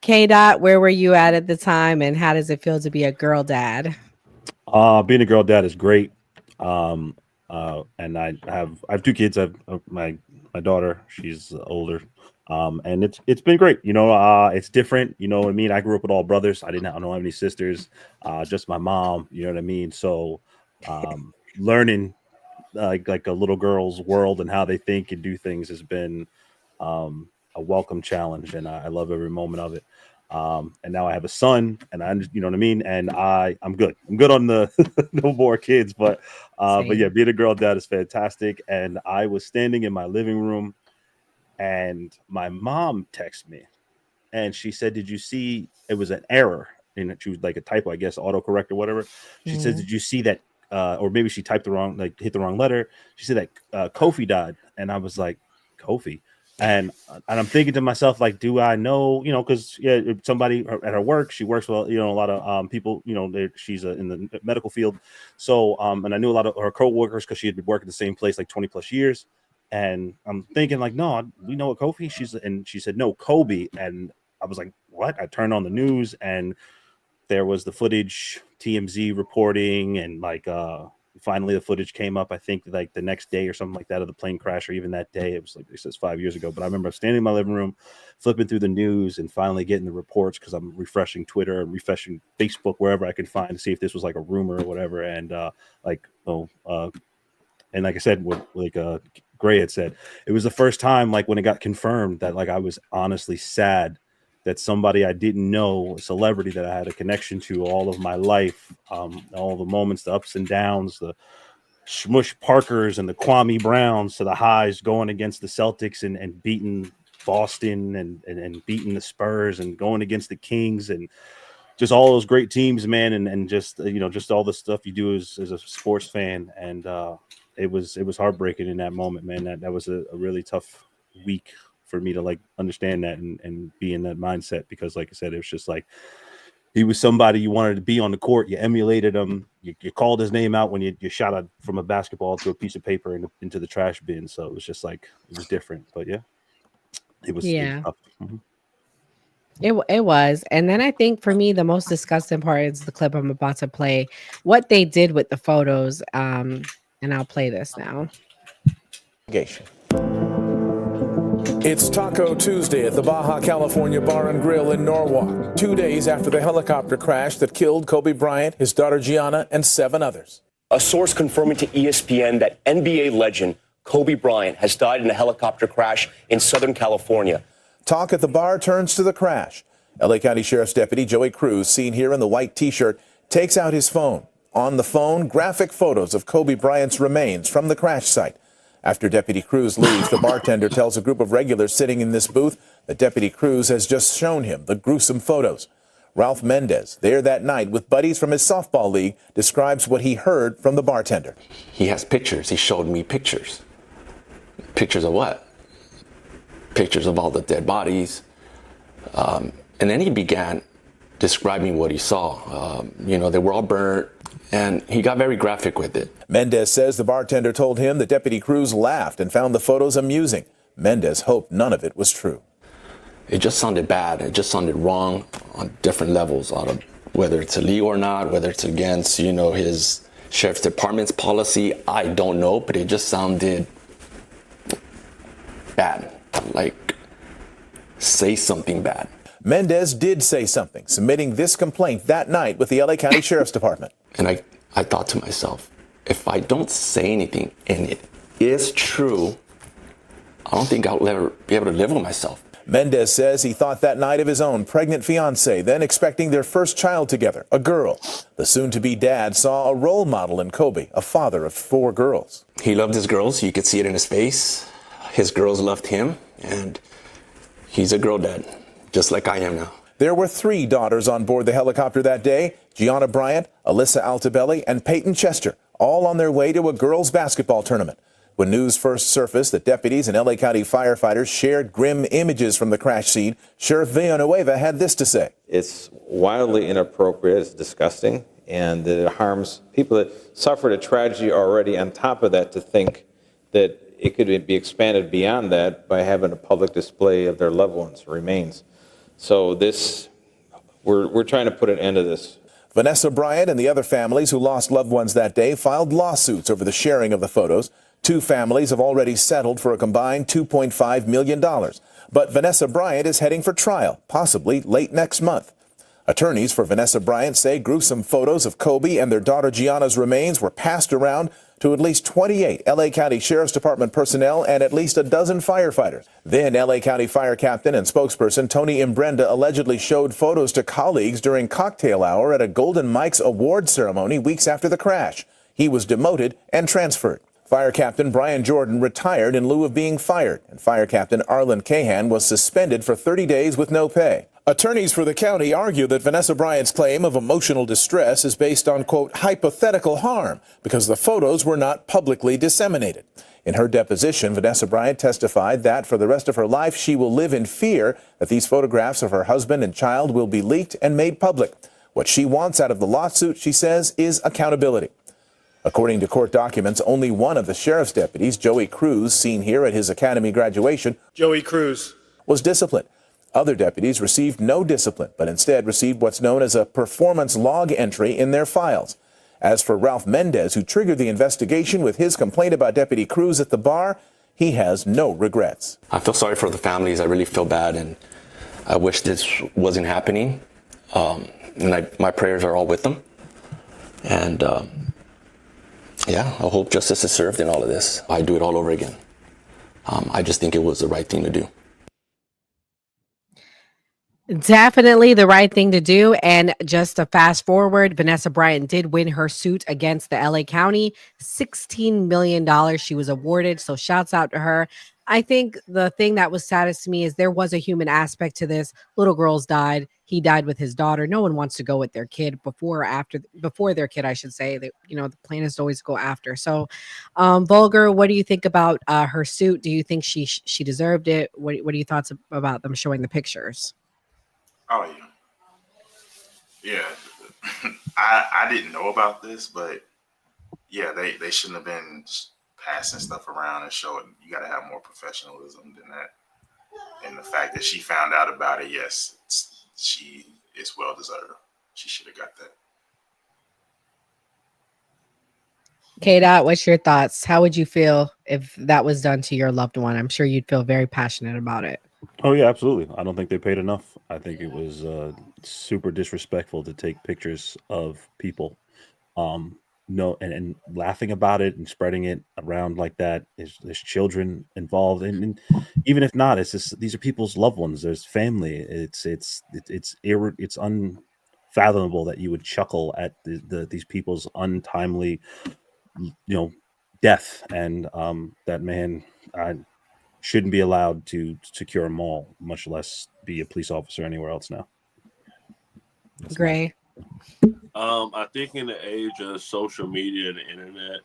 K Dot, where were you at the time, and how does it feel to be a girl dad? Being a girl dad is great. And I have 2 kids. I have my daughter, she's older. And it's been great. It's different. You know what I mean? I grew up with all brothers. I don't have any sisters, just my mom, you know what I mean? So learning like a little girl's world and how they think and do things has been a welcome challenge, and I love every moment of it. And now I have a son, and you know what I mean. And I'm good. I'm good on the no more kids, but yeah, being a girl dad is fantastic. And I was standing in my living room, and my mom texted me, and she said, "Did you see?" It was an error, and she was like a typo, I guess, autocorrect or whatever. She said, "Did you see that?" Or maybe she typed the wrong, like hit the wrong letter. She said that Kofi died, and I was like, Kofi. And I'm thinking to myself, like, do I know, because somebody at her work, she works with, a lot of people, she's in the medical field. So, and I knew a lot of her co-workers because she had been working the same place like 20 plus years. And I'm thinking like, no, we know what Kofi. And she said, no, Kobe. And I was like, what? I turned on the news, and there was the footage, TMZ reporting, and like, finally the footage came up, I think like the next day or something like that, of the plane crash, or even that day. It was like, it says 5 years ago, but I remember standing in my living room flipping through the news and finally getting the reports, because I'm refreshing Twitter and refreshing Facebook, wherever I can find, to see if this was like a rumor or whatever. And and like I said, what Gray had said, it was the first time, like when it got confirmed, that like I was honestly sad that somebody I didn't know, a celebrity that I had a connection to all of my life, all the moments, the ups and downs, the Smush Parkers and the Kwame Browns to the highs, going against the Celtics and beating Boston and beating the Spurs and going against the Kings and just all those great teams, man. And just, just all the stuff you do as a sports fan. And it was heartbreaking in that moment, man. That was a really tough week for me to like understand that and be in that mindset, because like I said, it was just like he was somebody you wanted to be on the court. You emulated him. You called his name out when you shot from a basketball to a piece of paper into the trash bin. So it was just like, it was different. But yeah, it was tough. Mm-hmm. It was. And then I think for me, the most disgusting part is the clip I'm about to play, what they did with the photos. And I'll play this now. It's Taco Tuesday at the Baja California Bar and Grill in Norwalk, 2 days after the helicopter crash that killed Kobe Bryant, his daughter Gianna, and 7 others. A source confirming to ESPN that NBA legend Kobe Bryant has died in a helicopter crash in Southern California. Talk at the bar turns to the crash. LA County Sheriff's Deputy Joey Cruz, seen here in the white T-shirt, takes out his phone. On the phone, graphic photos of Kobe Bryant's remains from the crash site. After Deputy Cruz leaves, the bartender tells a group of regulars sitting in this booth that Deputy Cruz has just shown him the gruesome photos. Ralph Mendez, there that night with buddies from his softball league, describes what he heard from the bartender. He has pictures. He showed me pictures. Pictures of what? Pictures of all the dead bodies. And then he began describing what he saw. They were all burnt, and he got very graphic with it. Mendez says the bartender told him that Deputy Cruz laughed and found the photos amusing. Mendez hoped none of it was true. It just sounded bad. It just sounded wrong on different levels, whether it's illegal or not, whether it's against, his sheriff's department's policy. I don't know, but it just sounded bad. Like, say something bad. Mendez did say something, submitting this complaint that night with the LA County Sheriff's Department. And I thought to myself, if I don't say anything and it is true, I don't think I'll ever be able to live with myself. Mendez says he thought that night of his own pregnant fiancee, then expecting their first child together, a girl. The soon-to-be dad saw a role model in Kobe, a father of 4 girls. He loved his girls. You could see it in his face. His girls loved him, and he's a girl dad, just like I am now. There were 3 daughters on board the helicopter that day: Gianna Bryant, Alyssa Altobelli, and Peyton Chester, all on their way to a girls' basketball tournament. When news first surfaced that deputies and LA County firefighters shared grim images from the crash scene, Sheriff Villanueva had this to say. It's wildly inappropriate, it's disgusting, and it harms people that suffered a tragedy already. On top of that, to think that it could be expanded beyond that by having a public display of their loved ones' remains. So we're trying to put an end to this. Vanessa Bryant and the other families who lost loved ones that day filed lawsuits over the sharing of the photos. 2 families have already settled for a combined $2.5 million. But Vanessa Bryant is heading for trial, possibly late next month. Attorneys for Vanessa Bryant say gruesome photos of Kobe and their daughter Gianna's remains were passed around to at least 28 LA County Sheriff's Department personnel and at least a dozen firefighters. Then LA County Fire Captain and spokesperson Tony Imbrenda allegedly showed photos to colleagues during cocktail hour at a Golden Mike's award ceremony weeks after the crash. He was demoted and transferred. Fire Captain Brian Jordan retired in lieu of being fired, and Fire Captain Arlen Cahan was suspended for 30 days with no pay. Attorneys for the county argue that Vanessa Bryant's claim of emotional distress is based on, quote, hypothetical harm because the photos were not publicly disseminated. In her deposition, Vanessa Bryant testified that for the rest of her life, she will live in fear that these photographs of her husband and child will be leaked and made public. What she wants out of the lawsuit, she says, is accountability. According to court documents, only one of the sheriff's deputies, Joey Cruz, seen here at his academy graduation, Joey Cruz, was disciplined. Other deputies received no discipline, but instead received what's known as a performance log entry in their files. As for Ralph Mendez, who triggered the investigation with his complaint about Deputy Cruz at the bar, he has no regrets. I feel sorry for the families. I really feel bad, and I wish this wasn't happening. My prayers are all with them. And I hope justice is served in all of this. I do it all over again. I just think it was the right thing to do. Definitely the right thing to do. And just to fast forward, Vanessa Bryant did win her suit against the LA County. $16 million she was awarded. So shouts out to her. I think the thing that was saddest to me is there was a human aspect to this. Little girls died. He died with his daughter. No one wants to go with their kid before their kid, I should say. That the plan is to always go after. So, Vulgar, what do you think about her suit? Do you think she deserved it? What are your thoughts about them showing the pictures? Oh yeah. I didn't know about this, but yeah, they shouldn't have been passing stuff around and showing. You got to have more professionalism than that. And the fact that she found out about it, yes, she is well deserved. She should have got that. K-Dot, what's your thoughts? How would you feel if that was done to your loved one? I'm sure you'd feel very passionate about it. Oh yeah, absolutely. I don't think they paid enough. I think it was super disrespectful to take pictures of people. No, and laughing about it and spreading it around like that. There's children involved, and even if not, it's just these are people's loved ones. There's family. It's unfathomable that you would chuckle at these people's untimely, death, and that man shouldn't be allowed to secure a mall, much less be a police officer anywhere else now. That's Gray. I think in the age of social media and the internet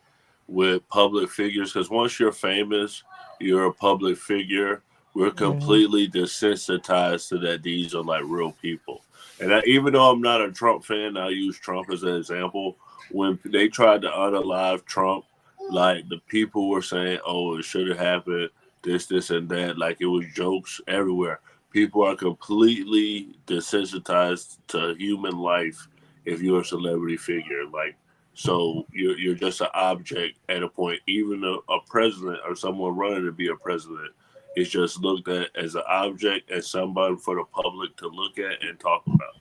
with public figures, because once you're famous, you're a public figure. We're completely desensitized to that these are like real people. And even though I'm not a Trump fan, I use Trump as an example. When they tried to unalive Trump, like the people were saying, "Oh, it should have happened." This, and that. Like it was jokes everywhere. People are completely desensitized to human life if you're a celebrity figure. Like, so you're just an object at a point. Even a president or someone running to be a president is just looked at as an object, as somebody for the public to look at and talk about.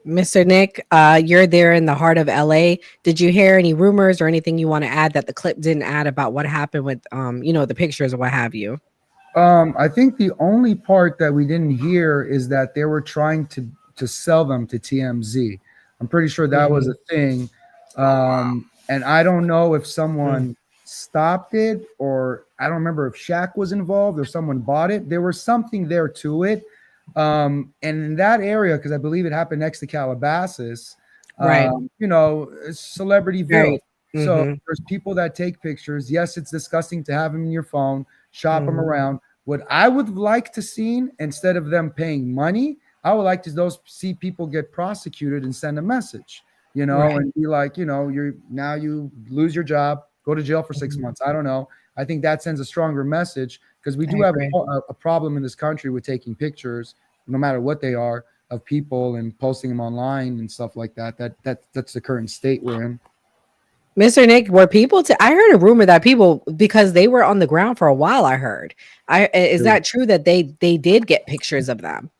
Mr. Nick, you're there in the heart of LA. Did you hear any rumors or anything you want to add that the clip didn't add about what happened with the pictures or what have you? I think the only part that we didn't hear is that they were trying to sell them to TMZ. I'm pretty sure that was a thing. And I don't know if someone stopped it, or I don't remember if Shaq was involved or someone bought it. There was something there to it. And in that area, because I believe it happened next to Calabasas, right? Celebrityville. Right. So there's people that take pictures. Yes, it's disgusting to have them in your phone, shop them around. What I would like to see, instead of them paying money, I would like to see people get prosecuted and send a message, Right. and be like, you lose your job, go to jail for 6 months. I don't know. I think that sends a stronger message, because we do have a problem in this country with taking pictures, no matter what they are, of people and posting them online and stuff like that. That's the current state we're in. Mr. Nick, were people I heard a rumor that people, because they were on the ground for a while, is that true that they did get pictures of them?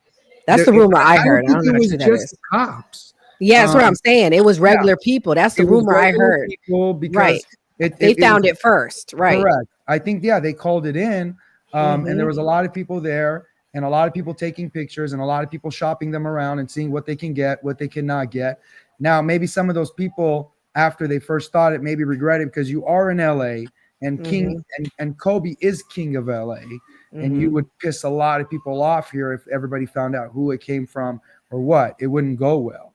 That's the rumor I heard. I don't know it how was true that just is. cops. Yeah, that's what I'm saying. It was regular people. That's the rumor I heard. Because they found it first. Right. Correct. I think, they called it in. And there was a lot of people there, and a lot of people taking pictures, and a lot of people shopping them around and seeing what they can get, what they cannot get. Now, maybe some of those people, after they first thought it, maybe regret it, because you are in LA, and and Kobe is king of LA. And you would piss a lot of people off here if everybody found out who it came from or what. It wouldn't go well,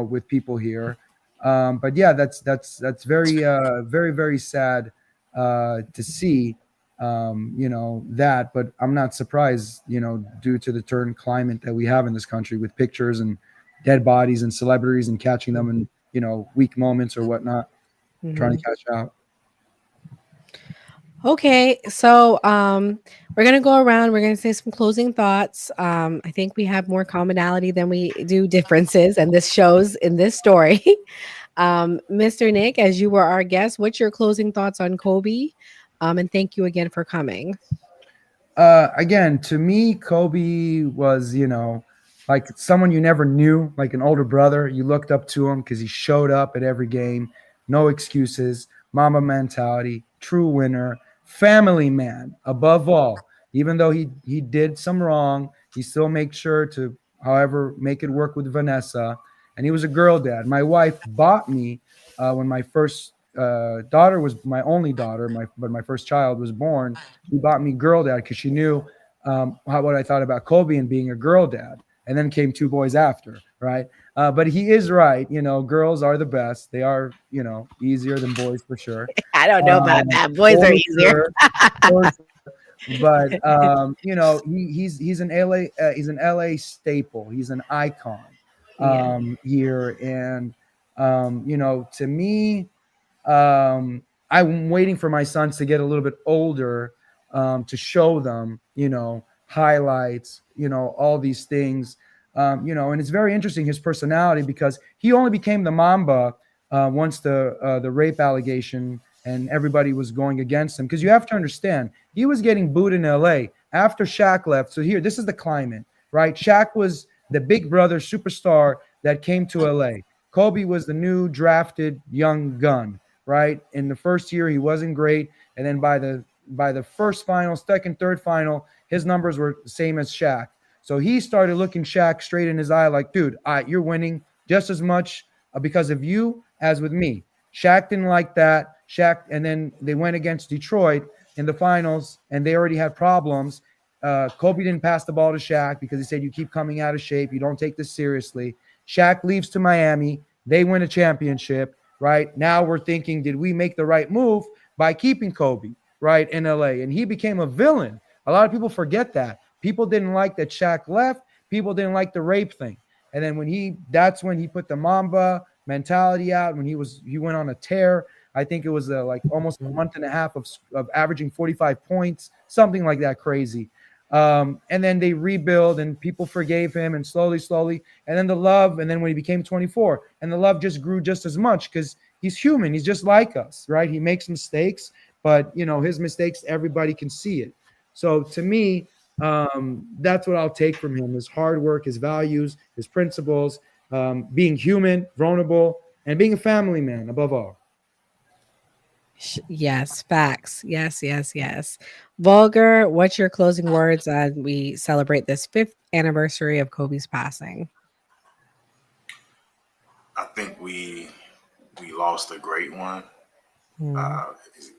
with people here. But yeah, that's very, very, very sad to see, that. But I'm not surprised, due to the current climate that we have in this country, with pictures and dead bodies and celebrities and catching them in, weak moments or whatnot, trying to catch out. Okay, so we're gonna go around. We're gonna say some closing thoughts. I think we have more commonality than we do differences, and this shows in this story. Mr. Nick, as you were our guest, what's your closing thoughts on Kobe? And thank you again for coming. Again, to me, Kobe was, like someone you never knew, like an older brother. You looked up to him because he showed up at every game, no excuses, Mamba mentality, true winner, family man, above all. Even though he did some wrong, he still makes sure to, however, make it work with Vanessa. And he was a girl dad. My wife bought me, when my first daughter was my only daughter, but my first child was born, she bought me girl dad because she knew what I thought about Kobe and being a girl dad. And then came two boys after, right? But he is right. Girls are the best. They are, easier than boys for sure. I don't know about that. Boys are For easier. sure, for sure. But he's an LA staple. He's an icon Yeah. here, and to me, I'm waiting for my sons to get a little bit older to show them, highlights, all these things, and it's very interesting his personality because he only became the Mamba once the rape allegation and everybody was going against him. Because you have to understand, he was getting booed in LA after Shaq left. So here, this is the climate, right? Shaq was the big brother superstar that came to LA. Kobe was the new drafted young gun, right? In the first year, he wasn't great. And then by the first final, second, third final, his numbers were the same as Shaq. So he started looking Shaq straight in his eye like, dude, you're winning just as much because of you as with me. Shaq didn't like that. And then they went against Detroit in the finals, and they already had problems. Kobe didn't pass the ball to Shaq because he said, you keep coming out of shape. You don't take this seriously. Shaq leaves to Miami. They win a championship, right? Now we're thinking, did we make the right move by keeping Kobe, right, in LA? And he became a villain. A lot of people forget that. People didn't like that Shaq left. People didn't like the rape thing. And then that's when he put the Mamba mentality out, when he went on a tear. I think it was like almost a month and a half of averaging 45 points, something like that, crazy. And then they rebuild and people forgave him, and slowly. And then the love, and then when he became 24, and the love just grew just as much because he's human. He's just like us, right? He makes mistakes, but his mistakes, everybody can see it. So to me, that's what I'll take from him: his hard work, his values, his principles, being human, vulnerable, and being a family man above all. Yes, facts. Yes. Vulgar, what's your closing words as we celebrate this 5th anniversary of Kobe's passing? I think we lost a great one. His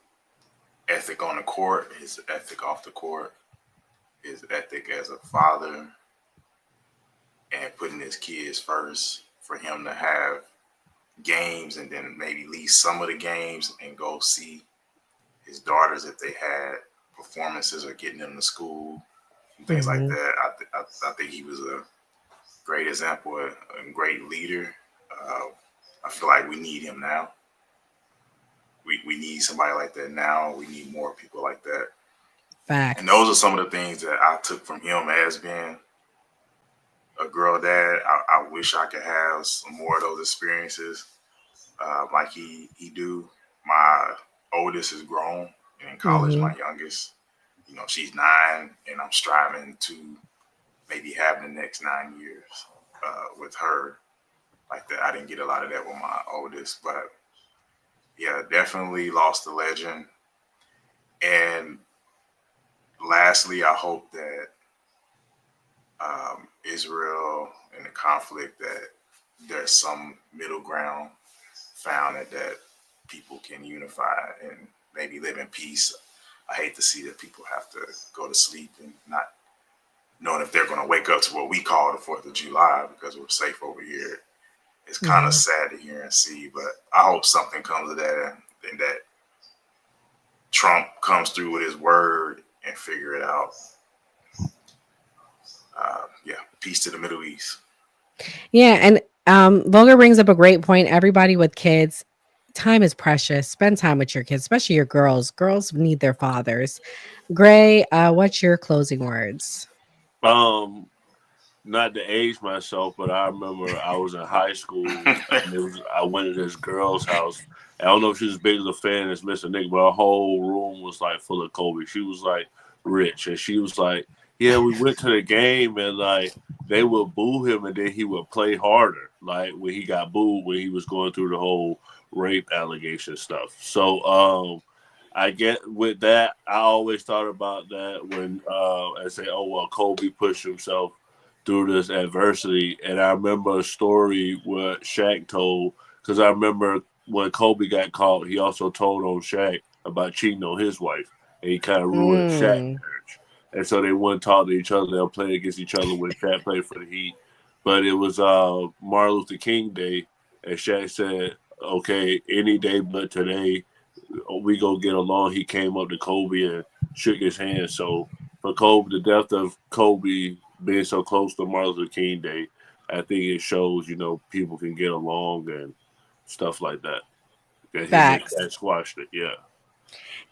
ethic on the court, his ethic off the court, his ethic as a father, and putting his kids first, for him to have games and then maybe leave some of the games and go see his daughters if they had performances or getting them to school and things like that. I think he was a great example, a great leader. I feel like we need him now. We need somebody like that now. We need more people like that. Facts. And those are some of the things that I took from him as being a girl dad. I wish I could have some more of those experiences like he do. My oldest is grown and in college. My youngest, she's 9, and I'm striving to maybe have the next 9 years with her like that. I didn't get a lot of that with my oldest, but yeah, definitely lost a legend. And lastly, I hope that Israel and the conflict, that there's some middle ground found that people can unify and maybe live in peace. I hate to see that people have to go to sleep and not knowing if they're going to wake up to what we call the 4th of July because we're safe over here. It's kind of sad to hear and see, but I hope something comes of that and that Trump comes through with his word and figure it out. Peace to the Middle East. Yeah, and Vulgar brings up a great point. Everybody with kids, time is precious. Spend time with your kids, especially your girls. Girls need their fathers. Gray, what's your closing words? Not to age myself, but I remember I was in high school and I went to this girl's house. I don't know if she was as big of a fan as Mr. Nick, but her whole room was like full of Kobe. She was like rich, and she was like, yeah, we went to the game and like they would boo him and then he would play harder. Like when he got booed when he was going through the whole rape allegation stuff. So I get with that, I always thought about that when I say, oh well, Kobe pushed himself through this adversity. And I remember a story what Shaq told, because I remember when Kobe got caught, he also told on Shaq about cheating on his wife, and he kind of ruined Shaq's marriage. And so they wouldn't talk to each other. They'll play against each other when Shaq played for the Heat. But it was Martin Luther King Day, and Shaq said, okay, any day but today, we go get along. He came up to Kobe and shook his hand. So for Kobe, the death of Kobe being so close to Martin Luther King Day, I think it shows, people can get along and stuff like that. And Facts. That squashed it, yeah.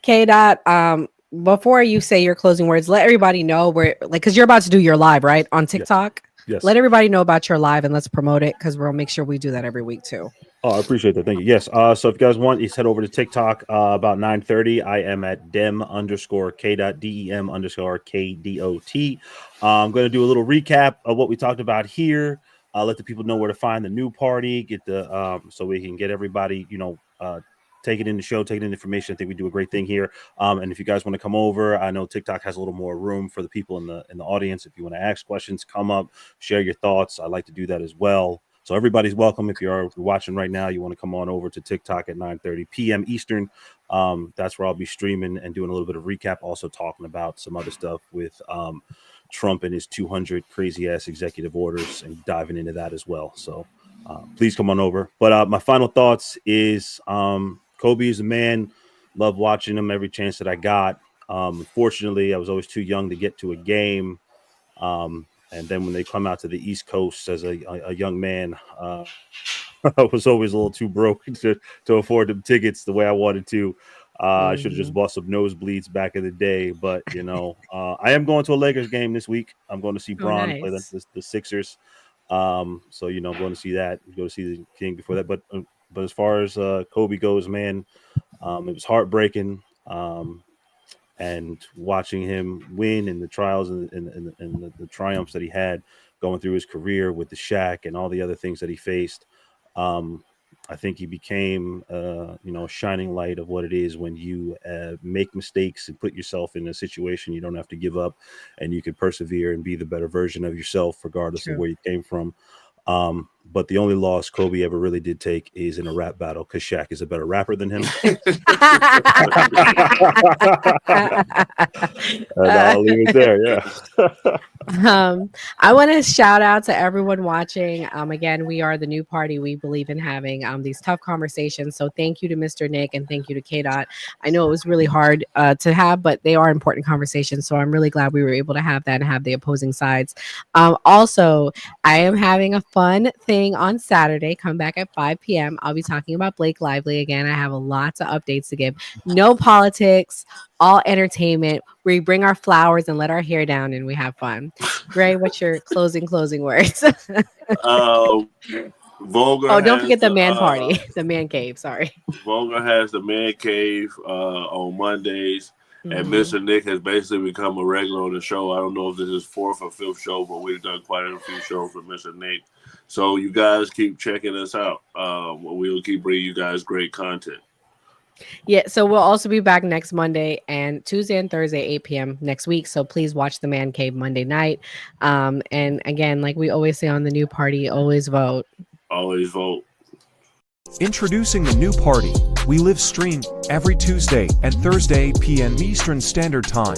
K-Dot, before you say your closing words, let everybody know where, because you're about to do your live, right, on TikTok? Yes. Let everybody know about your live and let's promote it, because we'll make sure we do that every week too. Oh, I appreciate that. Thank you. Yes. So if you guys want, you head over to TikTok about 9:30. I am at dem_k.dem_kdot. I'm going to do a little recap of what we talked about here. Let the people know where to find the new party. Get the so we can get everybody, take it in the show, take it in information. I think we do a great thing here. And if you guys want to come over, I know TikTok has a little more room for the people in the audience. If you want to ask questions, come up, share your thoughts. I like to do that as well. So everybody's welcome. If you're watching right now, you want to come on over to TikTok at 9:30 p.m. Eastern. That's where I'll be streaming and doing a little bit of recap, also talking about some other stuff with Trump and his 200 crazy ass executive orders and diving into that as well. So please come on over. But my final thoughts is Kobe is a man. Love watching him every chance that I got. Unfortunately, I was always too young to get to a game. And then when they come out to the East Coast as a young man, I was always a little too broke to afford them tickets the way I wanted to. I should have just bought some nosebleeds back in the day. But, I am going to a Lakers game this week. I'm going to see Bron play the Sixers. So, I'm going to see that. Go to see the King before that. But as far as Kobe goes, man, it was heartbreaking. And watching him win and the trials and the triumphs that he had going through his career with the Shaq and all the other things that he faced, I think he became, a shining light of what it is when you make mistakes and put yourself in a situation you don't have to give up, and you can persevere and be the better version of yourself, regardless of where you came from. But the only loss Kobe ever really did take is in a rap battle, because Shaq is a better rapper than him. I'll leave it there. Yeah. I want to shout out to everyone watching. Again, we are the new party. We believe in having these tough conversations. So thank you to Mr. Nick and thank you to K-Dot. I know it was really hard to have, but they are important conversations. So I'm really glad we were able to have that and have the opposing sides. Also, I am having a fun thing on Saturday. Come back at 5 p.m. I'll be talking about Blake Lively again. I have lots of updates to give. No politics, all entertainment. We bring our flowers and let our hair down and we have fun. Gray, what's your closing words? Volga don't forget the man party, the man cave. Sorry. Volga has the man cave on Mondays. And Mr. Nick has basically become a regular on the show. I don't know if this is 4th or 5th show, but we've done quite a few shows with Mr. Nick. So you guys keep checking us out. We'll keep bringing you guys great content. Yeah, so we'll also be back next Monday and Tuesday and Thursday, 8 p.m. next week. So please watch the Man Cave Monday night. And again, like we always say on the new party, always vote. Always vote. Introducing the new party. We live stream every Tuesday and Thursday p.m. Eastern Standard Time.